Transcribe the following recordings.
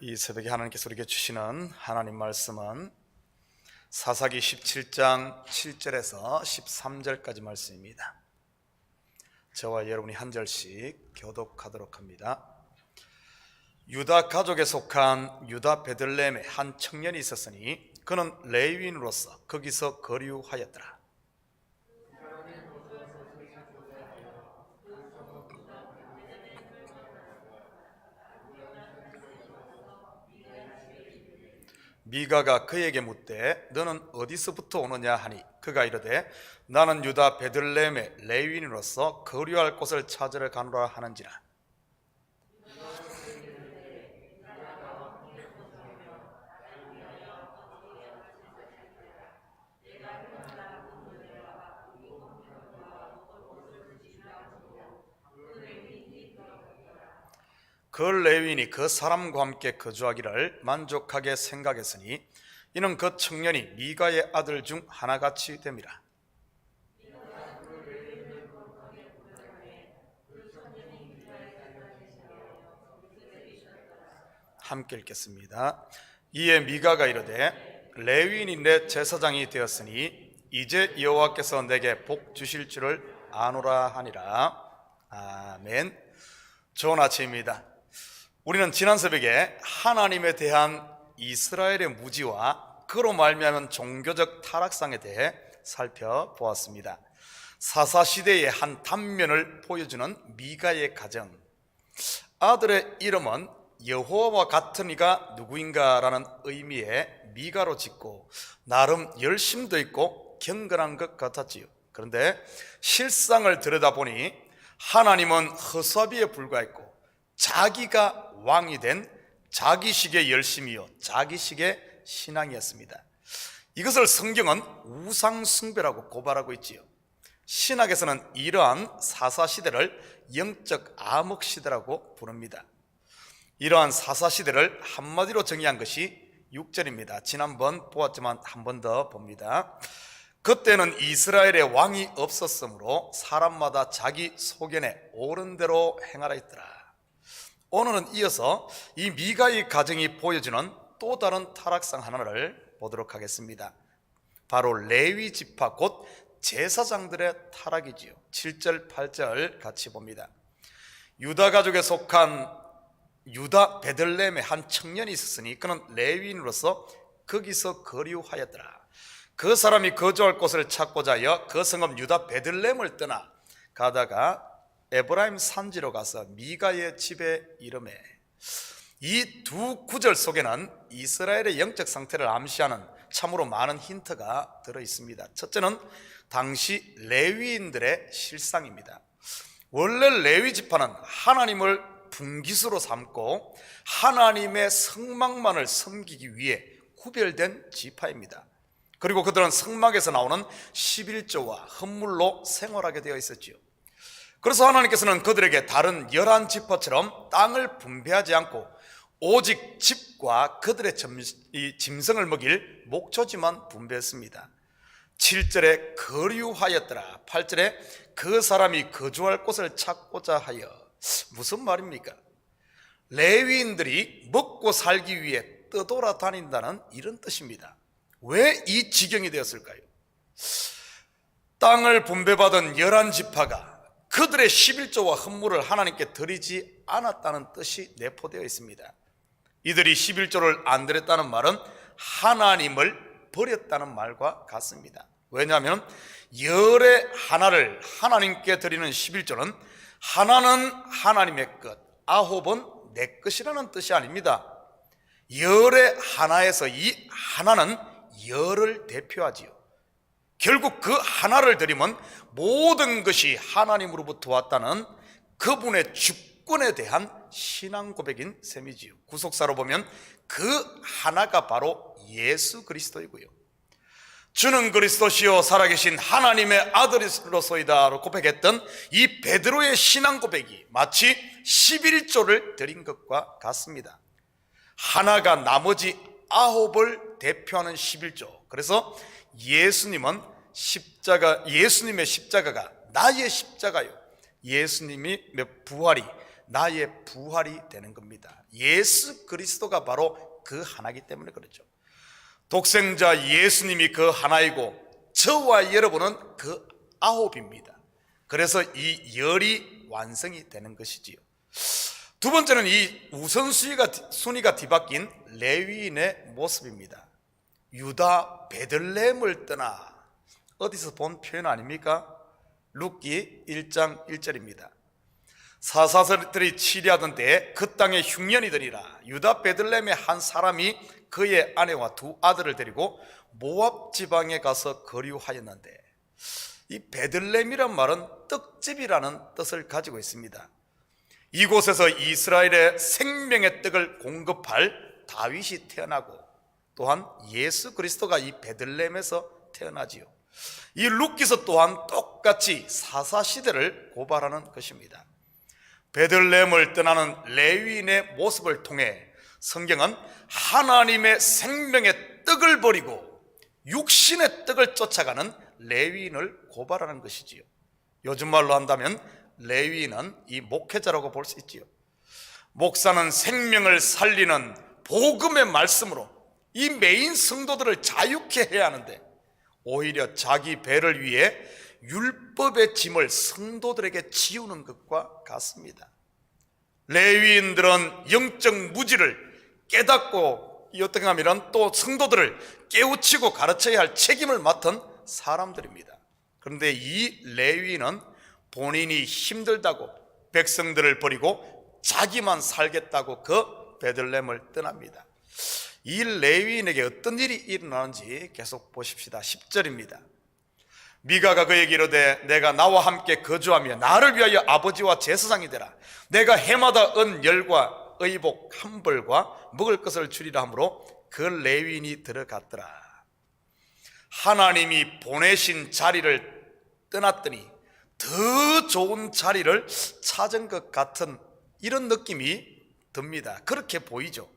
이 새벽에 하나님께서 우리에게 주시는 하나님 말씀은 사사기 17장 7절에서 13절까지 말씀입니다. 저와 여러분이 한 절씩 교독하도록 합니다. 유다 가족에 속한 유다 베들레헴에 한 청년이 있었으니 그는 레위인으로서 거기서 거류하였더라. 미가가 그에게 묻되 너는 어디서부터 오느냐 하니 그가 이르되 나는 유다 베들레헴의 레위인으로서 거류할 곳을 찾으러 가노라 하는지라. 그 레위인이 그 사람과 함께 거주하기를 만족하게 생각했으니 이는 그 청년이 미가의 아들 중 하나같이 됨이라. 함께 읽겠습니다. 이에 미가가 이르되 레위인이 내 제사장이 되었으니 이제 여호와께서 내게 복 주실 줄을 아노라 하니라. 아멘. 좋은 아침입니다. 우리는 지난 새벽에 하나님에 대한 이스라엘의 무지와 그로 말미암은 종교적 타락상에 대해 살펴보았습니다. 사사시대의 한 단면을 보여주는 미가의 가정, 아들의 이름은 여호와와 같은 이가 누구인가라는 의미의 미가로 짓고 나름 열심도 있고 경건한 것 같았지요. 그런데 실상을 들여다보니 하나님은 허수아비에 불과했고 자기가 왕이 된 자기식의 열심이요 자기식의 신앙이었습니다. 이것을 성경은 우상숭배라고 고발하고 있지요. 신학에서는 이러한 사사시대를 영적 암흑시대라고 부릅니다. 이러한 사사시대를 한마디로 정의한 것이 6절입니다. 지난번 보았지만 한 번 더 봅니다. 그때는 이스라엘의 왕이 없었으므로 사람마다 자기 소견에 옳은 대로 행하라 했더라. 오늘은 이어서 이 미가의 가정이 보여주는 또 다른 타락상 하나를 보도록 하겠습니다. 바로 레위 지파 곧 제사장들의 타락이지요. 7절 8절 같이 봅니다. 유다 가족에 속한 유다 베들레헴에 한 청년이 있었으니 그는 레위인으로서 거기서 거류하였더라. 그 사람이 거주할 곳을 찾고자 하여 그 성읍 유다 베들레헴을 떠나 가다가 에브라임 산지로 가서 미가의 집에 이르매. 이 두 구절 속에는 이스라엘의 영적 상태를 암시하는 참으로 많은 힌트가 들어있습니다. 첫째는 당시 레위인들의 실상입니다. 원래 레위 지파는 하나님을 분깃으로 삼고 하나님의 성막만을 섬기기 위해 구별된 지파입니다. 그리고 그들은 성막에서 나오는 11조와 헌물로 생활하게 되어 있었지요. 그래서 하나님께서는 그들에게 다른 11지파처럼 땅을 분배하지 않고 오직 집과 그들의 짐승을 먹일 목초지만 분배했습니다. 7절에 거류하였더라. 8절에 그 사람이 거주할 곳을 찾고자 하여. 무슨 말입니까? 레위인들이 먹고 살기 위해 떠돌아다닌다는 이런 뜻입니다. 왜 이 지경이 되었을까요? 땅을 분배받은 11지파가 그들의 11조와 헌물을 하나님께 드리지 않았다는 뜻이 내포되어 있습니다. 이들이 11조를 안 드렸다는 말은 하나님을 버렸다는 말과 같습니다. 왜냐하면 열의 하나를 하나님께 드리는 11조는 하나는 하나님의 것, 아홉은 내 것이라는 뜻이 아닙니다. 열의 하나에서 이 하나는 열을 대표하지요. 결국 그 하나를 드리면 모든 것이 하나님으로부터 왔다는 그분의 주권에 대한 신앙 고백인 셈이지요. 구속사로 보면 그 하나가 바로 예수 그리스도이고요. 주는 그리스도시요 살아계신 하나님의 아들이로소이다로 고백했던 이 베드로의 신앙 고백이 마치 11조를 드린 것과 같습니다. 하나가 나머지 9을 대표하는 11조. 그래서 예수님은 예수님의 십자가가 나의 십자가요, 예수님의 부활이 나의 부활이 되는 겁니다. 예수 그리스도가 바로 그 하나이기 때문에 그렇죠. 독생자 예수님이 그 하나이고 저와 여러분은 그 아홉입니다. 그래서 이 열이 완성이 되는 것이지요. 두 번째는 이 우선순위가 뒤바뀐 레위인의 모습입니다. 유다 베들레헴을 떠나, 어디서 본 표현 아닙니까? 룻기 1장 1절입니다. 사사들이 치리하던 때에 그 땅에 흉년이 드니라. 유다 베들레헴의 한 사람이 그의 아내와 두 아들을 데리고 모압 지방에 가서 거류하였는데, 이 베들레헴이란 말은 떡집이라는 뜻을 가지고 있습니다. 이곳에서 이스라엘의 생명의 떡을 공급할 다윗이 태어나고, 또한 예수 그리스도가 이 베들레헴에서 태어나지요. 이 룻기서 또한 똑같이 사사시대를 고발하는 것입니다. 베들레헴을 떠나는 레위인의 모습을 통해 성경은 하나님의 생명의 떡을 버리고 육신의 떡을 쫓아가는 레위인을 고발하는 것이지요. 요즘 말로 한다면 레위인은 이 목회자라고 볼 수 있지요. 목사는 생명을 살리는 복음의 말씀으로 이 메인 성도들을 자유케 해야 하는데, 오히려 자기 배를 위해 율법의 짐을 성도들에게 지우는 것과 같습니다. 레위인들은 영적 무지를 깨닫고, 어떻게 하면 또 성도들을 깨우치고 가르쳐야 할 책임을 맡은 사람들입니다. 그런데 이 레위인은 본인이 힘들다고 백성들을 버리고 자기만 살겠다고 그 베들레헴을 떠납니다. 이 레위인에게 어떤 일이 일어나는지 계속 보십시다. 10절입니다. 미가가 그에게 이르되 내가 나와 함께 거주하며 나를 위하여 아버지와 제사장이 되라. 내가 해마다 은 열과 의복 한 벌과 먹을 것을 주리라 하므로 그 레위인이 들어갔더라. 하나님이 보내신 자리를 떠났더니 더 좋은 자리를 찾은 것 같은 이런 느낌이 듭니다. 그렇게 보이죠.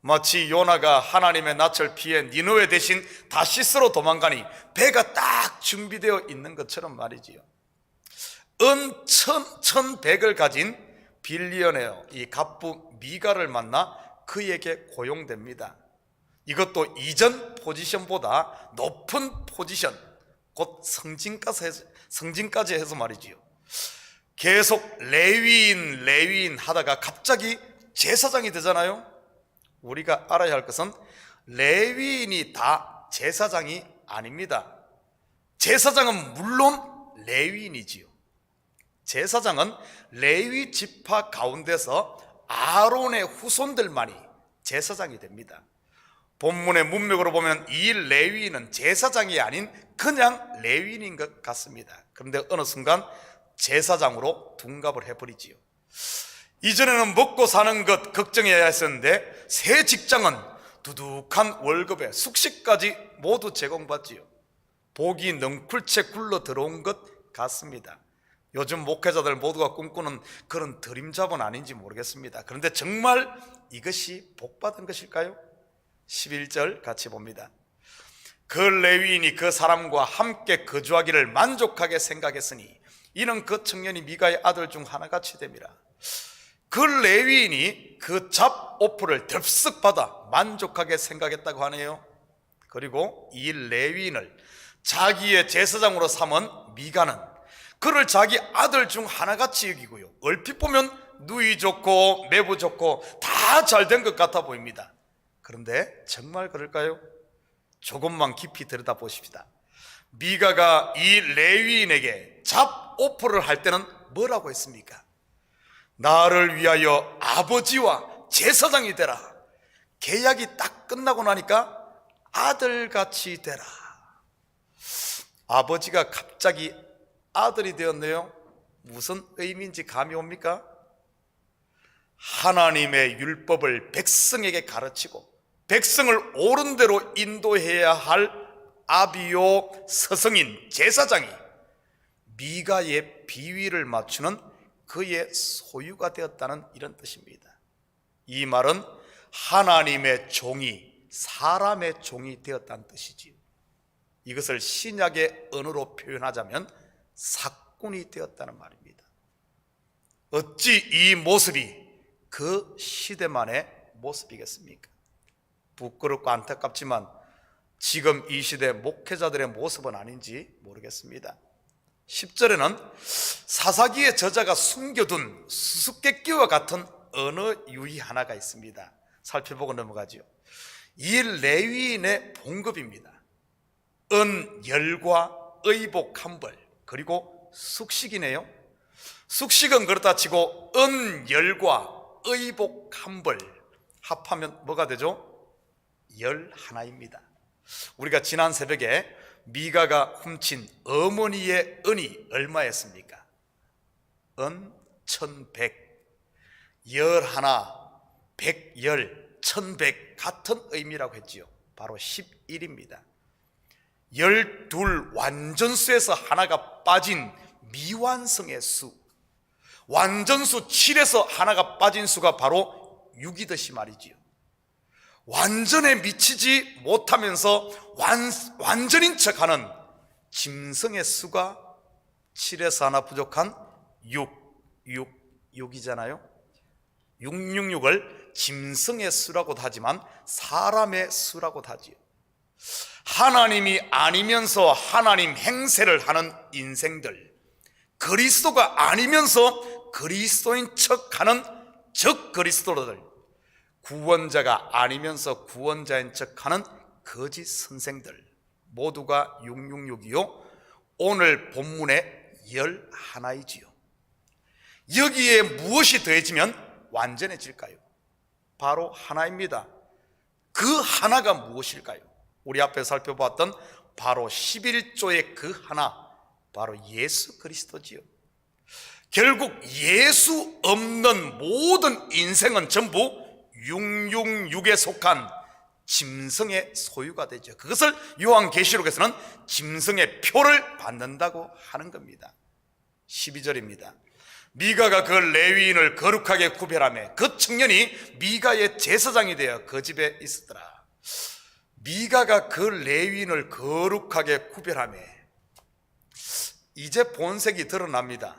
마치 요나가 하나님의 낯을 피해 니느웨 대신 다시스로 도망가니 배가 딱 준비되어 있는 것처럼 말이지요. 은 1100을 가진 빌리언웨어 이 갑부 미가를 만나 그에게 고용됩니다. 이것도 이전 포지션보다 높은 포지션, 곧 성진까지 해서 말이지요. 계속 레위인 하다가 갑자기 제사장이 되잖아요. 우리가 알아야 할 것은 레위인이 다 제사장이 아닙니다. 제사장은 물론 레위인이지요. 제사장은 레위 지파 가운데서 아론의 후손들만이 제사장이 됩니다. 본문의 문맥으로 보면 이 레위인은 제사장이 아닌 그냥 레위인인 것 같습니다. 그런데 어느 순간 제사장으로 둔갑을 해버리지요. 이전에는 먹고 사는 것 걱정해야 했었는데 새 직장은 두둑한 월급에 숙식까지 모두 제공받지요. 복이 넝쿨채 굴러 들어온 것 같습니다. 요즘 목회자들 모두가 꿈꾸는 그런 드림잡은 아닌지 모르겠습니다. 그런데 정말 이것이 복받은 것일까요? 11절 같이 봅니다. 그 레위인이 그 사람과 함께 거주하기를 만족하게 생각했으니 이는 그 청년이 미가의 아들 중 하나같이 됨이라. 그 레위인이 그 잡오프를 덥석 받아 만족하게 생각했다고 하네요. 그리고 이 레위인을 자기의 제사장으로 삼은 미가는 그를 자기 아들 중 하나같이 여기고요, 얼핏 보면 누이 좋고 매부 좋고 다 잘 된 것 같아 보입니다. 그런데 정말 그럴까요? 조금만 깊이 들여다보십시다. 미가가 이 레위인에게 잡오프를 할 때는 뭐라고 했습니까? 나를 위하여 아버지와 제사장이 되라. 계약이 딱 끝나고 나니까 아들같이 되라. 아버지가 갑자기 아들이 되었네요. 무슨 의미인지 감이 옵니까? 하나님의 율법을 백성에게 가르치고 백성을 옳은 대로 인도해야 할 아비요 서성인 제사장이 미가의 비위를 맞추는 그의 소유가 되었다는 이런 뜻입니다. 이 말은 하나님의 종이 사람의 종이 되었다는 뜻이지요. 이것을 신약의 언어로 표현하자면 사꾼이 되었다는 말입니다. 어찌 이 모습이 그 시대만의 모습이겠습니까? 부끄럽고 안타깝지만 지금 이 시대 목회자들의 모습은 아닌지 모르겠습니다. 10절에는 사사기의 저자가 숨겨둔 수수께끼와 같은 언어 유희 하나가 있습니다. 살펴보고 넘어가죠. 이 레위인의 봉급입니다. 은, 열과 의복 한 벌, 그리고 숙식이네요. 숙식은 그렇다 치고 은, 열과 의복 한 벌 합하면 뭐가 되죠? 11입니다. 우리가 지난 새벽에 미가가 훔친 어머니의 은이 얼마였습니까? 은 1100, 11, 110, 1100 같은 의미라고 했지요. 바로 11입니다. 12 완전수에서 하나가 빠진 미완성의 수, 완전수 7에서 하나가 빠진 수가 바로 6이듯이 말이지요. 완전에 미치지 못하면서 완전인 척하는 짐승의 수가 7에서 하나 부족한 6이잖아요. 666을 짐승의 수라고도 하지만 사람의 수라고도 하지요. 하나님이 아니면서 하나님 행세를 하는 인생들, 그리스도가 아니면서 그리스도인 척하는 적그리스도들, 구원자가 아니면서 구원자인 척하는 거짓 선생들, 모두가 666이요 오늘 본문의 11이지요. 여기에 무엇이 더해지면 완전해질까요? 바로 하나입니다. 그 하나가 무엇일까요? 우리 앞에 살펴봤던 바로 11조의 그 하나, 바로 예수 그리스도지요. 결국 예수 없는 모든 인생은 전부 666에 속한 짐승의 소유가 되죠. 그것을 요한계시록에서는 짐승의 표를 받는다고 하는 겁니다. 12절입니다. 미가가 그 레위인을 거룩하게 구별하며 그 청년이 미가의 제사장이 되어 그 집에 있었더라. 미가가 그 레위인을 거룩하게 구별하며, 이제 본색이 드러납니다.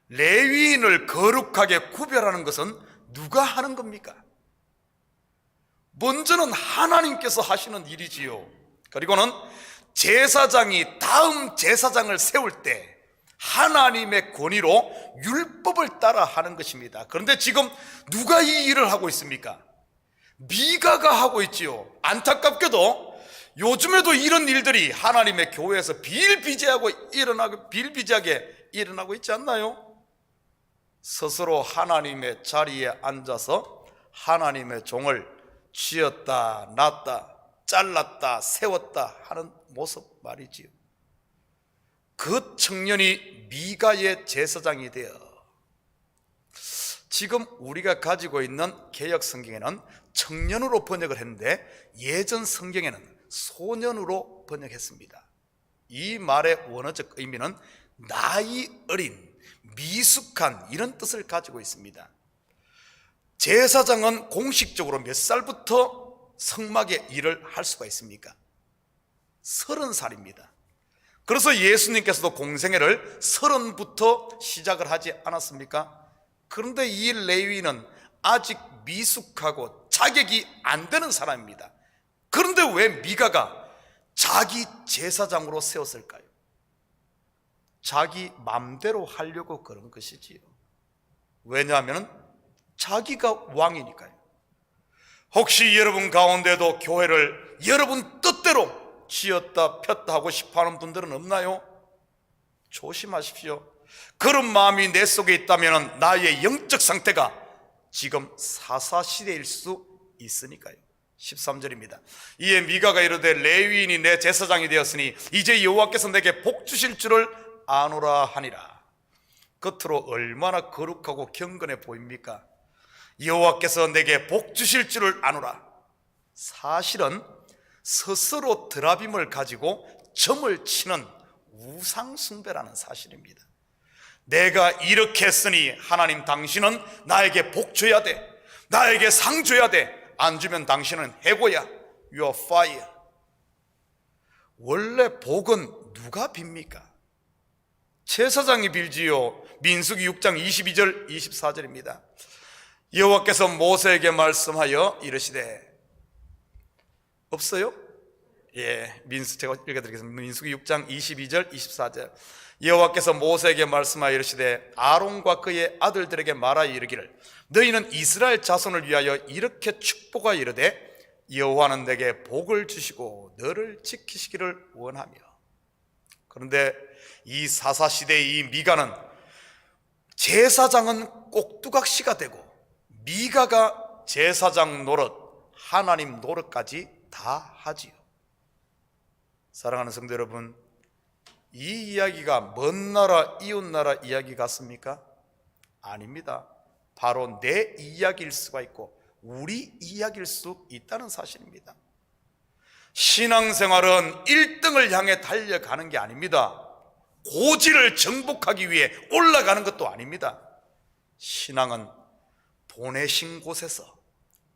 레위인을 거룩하게 구별하는 것은 누가 하는 겁니까? 먼저는 하나님께서 하시는 일이지요. 그리고는 제사장이 다음 제사장을 세울 때 하나님의 권위로 율법을 따라 하는 것입니다. 그런데 지금 누가 이 일을 하고 있습니까? 미가가 하고 있지요. 안타깝게도 요즘에도 이런 일들이 하나님의 교회에서 비일비재하게 일어나고 있지 않나요? 스스로 하나님의 자리에 앉아서 하나님의 종을 쥐었다 놨다 잘랐다 세웠다 하는 모습 말이지요. 그 청년이 미가의 제사장이 되어, 지금 우리가 가지고 있는 개역 성경에는 청년으로 번역을 했는데 예전 성경에는 소년으로 번역했습니다. 이 말의 원어적 의미는 나이 어린, 미숙한 이런 뜻을 가지고 있습니다. 제사장은 공식적으로 몇 살부터 성막의 일을 할 수가 있습니까? 30살입니다. 그래서 예수님께서도 공생애를 30부터 시작을 하지 않았습니까? 그런데 이 레위인은 아직 미숙하고 자격이 안 되는 사람입니다. 그런데 왜 미가가 자기 제사장으로 세웠을까요? 자기 맘대로 하려고 그런 것이지요. 왜냐하면 자기가 왕이니까요. 혹시 여러분 가운데도 교회를 여러분 뜻대로 쥐었다 폈다 하고 싶어하는 분들은 없나요? 조심하십시오. 그런 마음이 내 속에 있다면 나의 영적 상태가 지금 사사시대일 수 있으니까요. 13절입니다. 이에 미가가 이르되 레위인이 내 제사장이 되었으니 이제 여호와께서 내게 복 주실 줄을 아노라 하니라. 겉으로 얼마나 거룩하고 경건해 보입니까? 여호와께서 내게 복 주실 줄을 아노라. 사실은 스스로 드라빔을 가지고 점을 치는 우상숭배라는 사실입니다. 내가 이렇게 했으니 하나님 당신은 나에게 복 줘야 돼, 나에게 상 줘야 돼, 안 주면 당신은 해고야, You are fire. 원래 복은 누가 빕니까? 제사장이 빌지요. 민수기 6장 22절 24절입니다. 여호와께서 모세에게 말씀하여 이르시되, 없어요? 예, 제가 읽어드리겠습니다. 민수기 6장 22절 24절. 여호와께서 모세에게 말씀하여 이르시되, 아론과 그의 아들들에게 말하여 이르기를, 너희는 이스라엘 자손을 위하여 이렇게 축복하여 이르되, 여호와는 내게 복을 주시고 너를 지키시기를 원하며. 그런데 이 사사시대의 이 미가는, 제사장은 꼭두각시가 되고 미가가 제사장 노릇, 하나님 노릇까지 다 하지요. 사랑하는 성도 여러분, 이 이야기가 먼 나라 이웃 나라 이야기 같습니까? 아닙니다. 바로 내 이야기일 수가 있고 우리 이야기일 수 있다는 사실입니다. 신앙생활은 1등을 향해 달려가는 게 아닙니다. 고지를 정복하기 위해 올라가는 것도 아닙니다. 신앙은 보내신 곳에서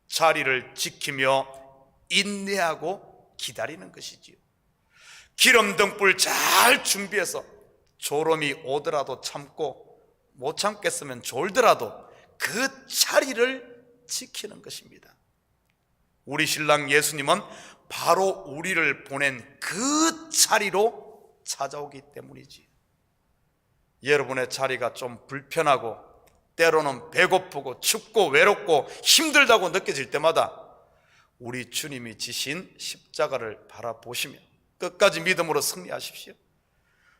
자리를 지키며 인내하고 기다리는 것이지요. 기름등불 잘 준비해서 졸음이 오더라도 참고, 못 참겠으면 졸더라도 그 자리를 지키는 것입니다. 우리 신랑 예수님은 바로 우리를 보낸 그 자리로 찾아오기 때문이지. 여러분의 자리가 좀 불편하고 때로는 배고프고 춥고 외롭고 힘들다고 느껴질 때마다 우리 주님이 지신 십자가를 바라보시며 끝까지 믿음으로 승리하십시오.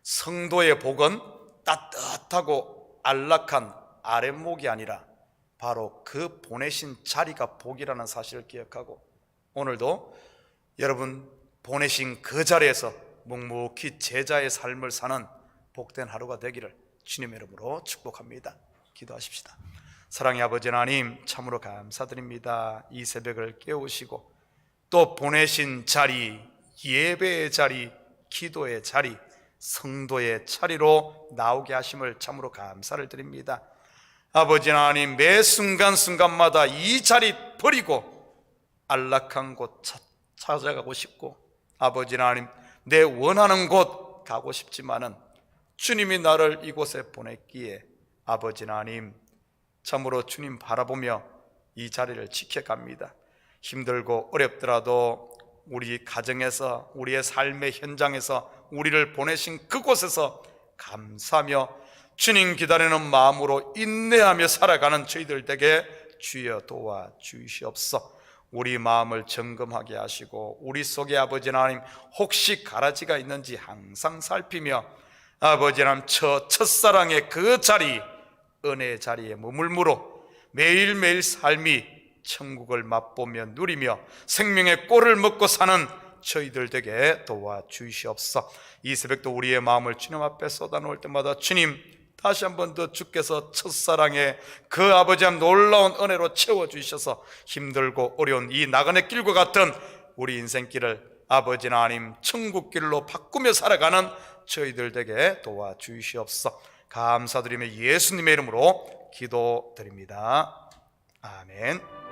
성도의 복은 따뜻하고 안락한 아랫목이 아니라 바로 그 보내신 자리가 복이라는 사실을 기억하고, 오늘도 여러분 보내신 그 자리에서 묵묵히 제자의 삶을 사는 복된 하루가 되기를 주님의 이름으로 축복합니다. 기도하십시다. 사랑의 아버지 하나님, 참으로 감사드립니다. 이 새벽을 깨우시고 또 보내신 자리, 예배의 자리, 기도의 자리, 성도의 자리로 나오게 하심을 참으로 감사를 드립니다. 아버지 하나님, 매 순간순간마다 이 자리 버리고 안락한 곳 찾아가고 싶고, 아버지 하나님, 내 원하는 곳 가고 싶지만은 주님이 나를 이곳에 보냈기에 아버지 하나님, 참으로 주님 바라보며 이 자리를 지켜갑니다. 힘들고 어렵더라도 우리 가정에서, 우리의 삶의 현장에서 우리를 보내신 그곳에서 감사하며 주님 기다리는 마음으로 인내하며 살아가는 저희들 에게 주여 도와주시옵소서. 우리 마음을 점검하게 하시고 우리 속에 아버지 하나님 혹시 가라지가 있는지 항상 살피며 아버지 하나님 첫사랑의 그 자리, 은혜의 자리에 머물므로 매일매일 삶이 천국을 맛보며 누리며 생명의 꼴을 먹고 사는 저희들 되게 도와주시옵소서. 이 새벽도 우리의 마음을 주님 앞에 쏟아놓을 때마다 주님, 다시 한 번 더 주께서 첫사랑의 그 아버지 한 놀라운 은혜로 채워주셔서 힘들고 어려운 이 나그네 길과 같은 우리 인생길을 아버지 하나님 천국길로 바꾸며 살아가는 저희들 되게 도와주시옵소서. 감사드리며 예수님의 이름으로 기도드립니다. 아멘.